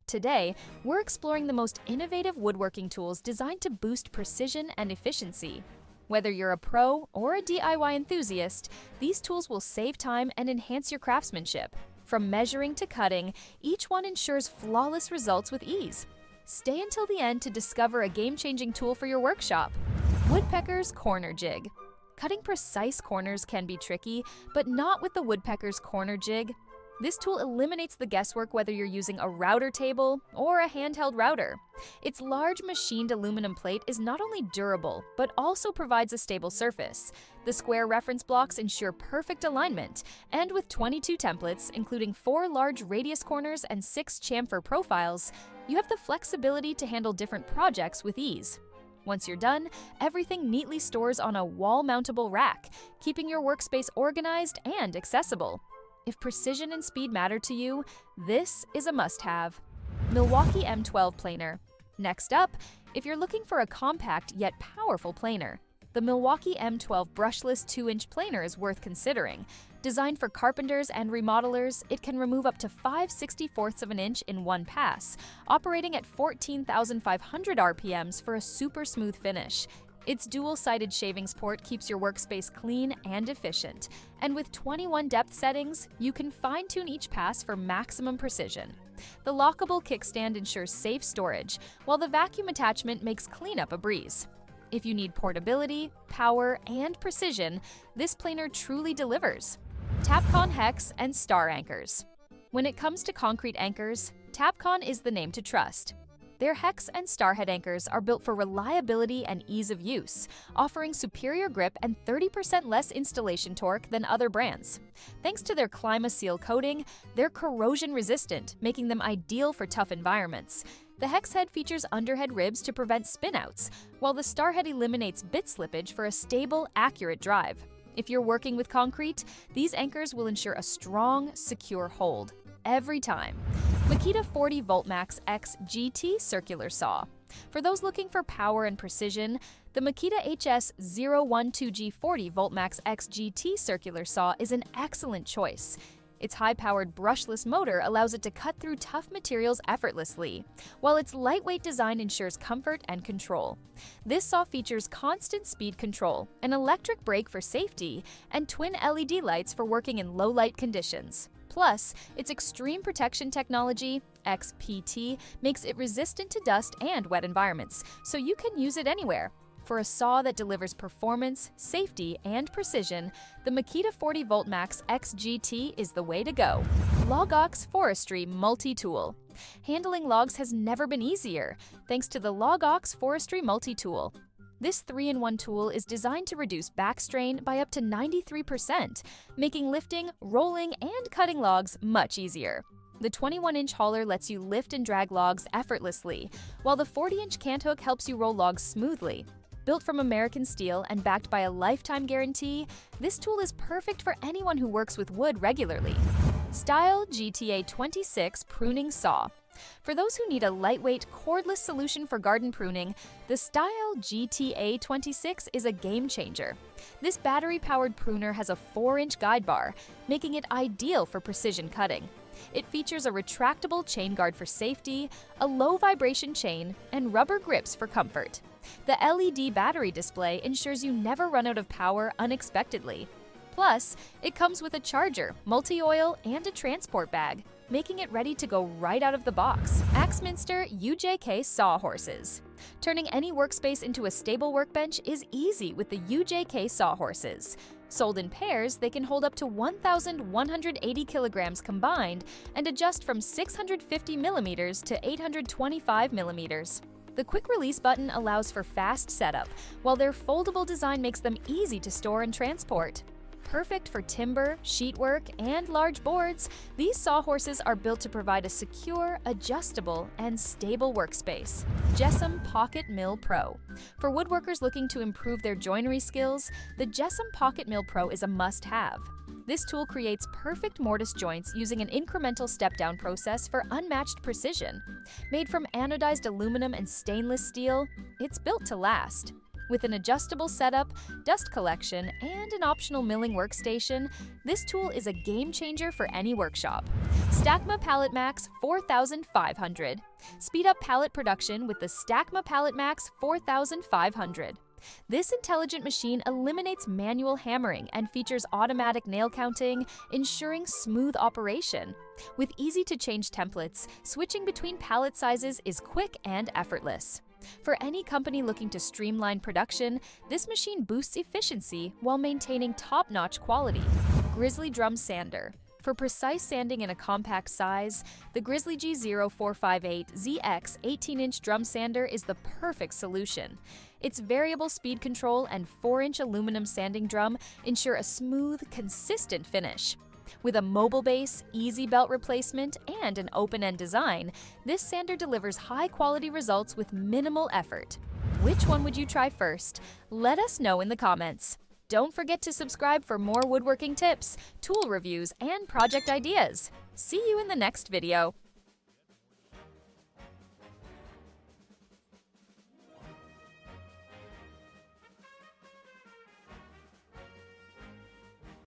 Today, we're exploring the most innovative woodworking tools designed to boost precision and efficiency. Whether you're a pro or a DIY enthusiast, these tools will save time and enhance your craftsmanship. From measuring to cutting, each one ensures flawless results with ease. Stay until the end to discover a game-changing tool for your workshop. Woodpeckers Corner Jig. Cutting precise corners can be tricky, but not with the Woodpeckers Corner Jig. This tool eliminates the guesswork whether you're using a router table or a handheld router. Its large machined aluminum plate is not only durable, but also provides a stable surface. The square reference blocks ensure perfect alignment, and with 22 templates, including 4 large radius corners and 6 chamfer profiles, you have the flexibility to handle different projects with ease. Once you're done, everything neatly stores on a wall-mountable rack, keeping your workspace organized and accessible. If precision and speed matter to you, this is a must-have. Milwaukee M12 Planer. Next up, if you're looking for a compact yet powerful planer, the Milwaukee M12 brushless 2-inch planer is worth considering. Designed for carpenters and remodelers, it can remove up to 5/64ths of an inch in one pass, operating at 14,500 RPMs for a super smooth finish. Its dual-sided shavings port keeps your workspace clean and efficient, and with 21 depth settings, you can fine-tune each pass for maximum precision. The lockable kickstand ensures safe storage, while the vacuum attachment makes cleanup a breeze. If you need portability, power, and precision, this planer truly delivers. Tapcon hex and star anchors. When it comes to concrete anchors, Tapcon is the name to trust. Their hex and star head anchors are built for reliability and ease of use, offering superior grip and 30% less installation torque than other brands. Thanks to their ClimaSeal coating, they're corrosion resistant, making them ideal for tough environments. The hex head features underhead ribs to prevent spinouts, while the star head eliminates bit slippage for a stable, accurate drive. If you're working with concrete, these anchors will ensure a strong, secure hold every time. Makita 40V Max XGT Circular Saw. For those looking for power and precision, the Makita HS012G 40V Max XGT Circular Saw is an excellent choice. Its high-powered brushless motor allows it to cut through tough materials effortlessly, while its lightweight design ensures comfort and control. This saw features constant speed control, an electric brake for safety, and twin LED lights for working in low-light conditions. Plus, its extreme protection technology, XPT, makes it resistant to dust and wet environments, so you can use it anywhere. For a saw that delivers performance, safety, and precision, the Makita 40V Max XGT is the way to go. LogOX Forestry Multi-Tool. Handling logs has never been easier, thanks to the LogOX Forestry Multi-Tool. This 3-in-1 tool is designed to reduce back strain by up to 93%, making lifting, rolling, and cutting logs much easier. The 21-inch hauler lets you lift and drag logs effortlessly, while the 40-inch cant hook helps you roll logs smoothly. Built from American steel and backed by a lifetime guarantee, this tool is perfect for anyone who works with wood regularly. STIHL GTA 26 Pruning Saw. For those who need a lightweight, cordless solution for garden pruning, the STIHL GTA 26 is a game changer. This battery-powered pruner has a 4-inch guide bar, making it ideal for precision cutting. It features a retractable chain guard for safety, a low-vibration chain, and rubber grips for comfort. The LED battery display ensures you never run out of power unexpectedly. Plus, it comes with a charger, multi-oil, and a transport bag, making it ready to go right out of the box. Axminster UJK Sawhorses. Turning any workspace into a stable workbench is easy with the UJK Sawhorses. Sold in pairs, they can hold up to 1,180 kilograms combined and adjust from 650 millimeters to 825 millimeters. The quick release button allows for fast setup, while their foldable design makes them easy to store and transport. Perfect for timber, sheetwork, and large boards, these sawhorses are built to provide a secure, adjustable, and stable workspace. Jessem Pocket Mill Pro. For woodworkers looking to improve their joinery skills, the Jessem Pocket Mill Pro is a must-have. This tool creates perfect mortise joints using an incremental step-down process for unmatched precision. Made from anodized aluminum and stainless steel, it's built to last. With an adjustable setup, dust collection, and an optional milling workstation, this tool is a game changer for any workshop. STAKMA PalletMax 4500. Speed up pallet production with the STAKMA PalletMax 4500. This intelligent machine eliminates manual hammering and features automatic nail counting, ensuring smooth operation. With easy-to-change templates, switching between pallet sizes is quick and effortless. For any company looking to streamline production, this machine boosts efficiency while maintaining top-notch quality. Grizzly Drum Sander. For precise sanding in a compact size, the Grizzly G0458ZX 18-inch drum sander is the perfect solution. Its variable speed control and 4-inch aluminum sanding drum ensure a smooth, consistent finish. With a mobile base, easy belt replacement, and an open-end design, this sander delivers high-quality results with minimal effort. Which one would you try first? Let us know in the comments. Don't forget to subscribe for more woodworking tips, tool reviews, and project ideas. See you in the next video.